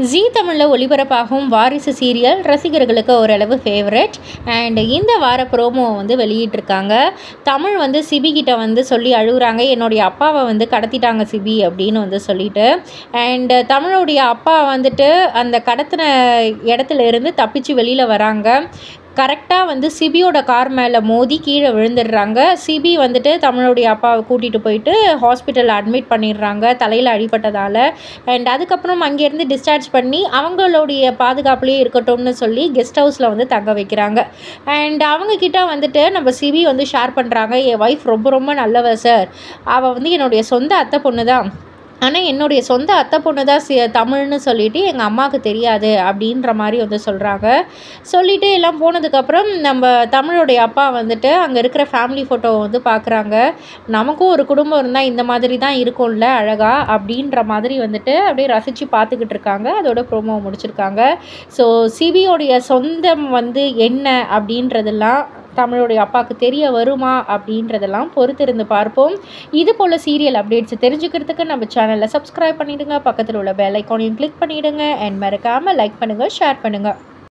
ஜீ தமிழில் ஒளிபரப்பாகும் வாரிசு சீரியல் ரசிகர்களுக்கு ஓரளவு ஃபேவரட். அண்ட் இந்த வார ப்ரோமோ வந்து வெளியிட்டிருக்காங்க. தமிழ் வந்து சிபி கிட்ட வந்து சொல்லி அழுகுறாங்க, என்னுடைய அப்பாவை வந்து கடத்திட்டாங்க சிபி அப்படின்னு வந்து சொல்லிட்டு. அண்ட் தமிழுடைய அப்பா வந்துட்டு அந்த கடத்தின இடத்துல இருந்து தப்பிச்சு வெளியில் வராங்க. கரெக்டாக வந்து சிபியோட கார் மேலே மோதி கீழே விழுந்துடுறாங்க. சிபி வந்துட்டு தமிழுடைய அப்பாவை கூட்டிகிட்டு போயிட்டு ஹாஸ்பிட்டலில் அட்மிட் பண்ணிடுறாங்க தலையில் அடிபட்டதால். அண்ட் அதுக்கப்புறம் அங்கேருந்து டிஸ்சார்ஜ் பண்ணி அவங்களுடைய பாதுகாப்புலேயே இருக்கட்டும்னு சொல்லி கெஸ்ட் ஹவுஸில் வந்து தங்க வைக்கிறாங்க. அண்ட் அவங்கக்கிட்ட வந்துட்டு நம்ம சிபி வந்து ஷேர் பண்ணுறாங்க, என் ஒய்ஃப் ரொம்ப ரொம்ப நல்லவ சார், அவள் வந்து என்னுடைய சொந்த அத்தை பொண்ணு தான், ஆனால் என்னுடைய சொந்த அத்தை பொண்ணு தான் தமிழ்னு சொல்லிவிட்டு எங்கள் அம்மாவுக்கு தெரியாது அப்படின்ற மாதிரி வந்து சொல்கிறாங்க. சொல்லிவிட்டு எல்லாம் போனதுக்கப்புறம் நம்ம தமிழுடைய அப்பா வந்துட்டு அங்கே இருக்கிற ஃபேமிலி ஃபோட்டோவை வந்து பார்க்குறாங்க. நமக்கும் ஒரு குடும்பம் இருந்தால் இந்த மாதிரி தான் இருக்கும்ல அழகா அப்படின்ற மாதிரி வந்துட்டு அப்படியே ரசித்து பார்த்துக்கிட்டு இருக்காங்க. அதோட ப்ரோமோ முடிச்சிருக்காங்க. ஸோ சிபியோடைய சொந்தம் வந்து என்ன அப்படின்றதெல்லாம் தமிழுடைய அப்பாவுக்கு தெரிய வருமா அப்படின்றதெல்லாம் பொறுத்திருந்து பார்ப்போம். இது போல் சீரியல் அப்டேட்ஸ் தெரிஞ்சுக்கிறதுக்கு நம்ம சேனலில் சப்ஸ்கிரைப் பண்ணிவிடுங்க, பக்கத்தில் உள்ள பெல் ஐக்கானையும் கிளிக் பண்ணிவிடுங்க. அண்ட் மறக்காமல் லைக் பண்ணுங்கள், ஷேர் பண்ணுங்கள்.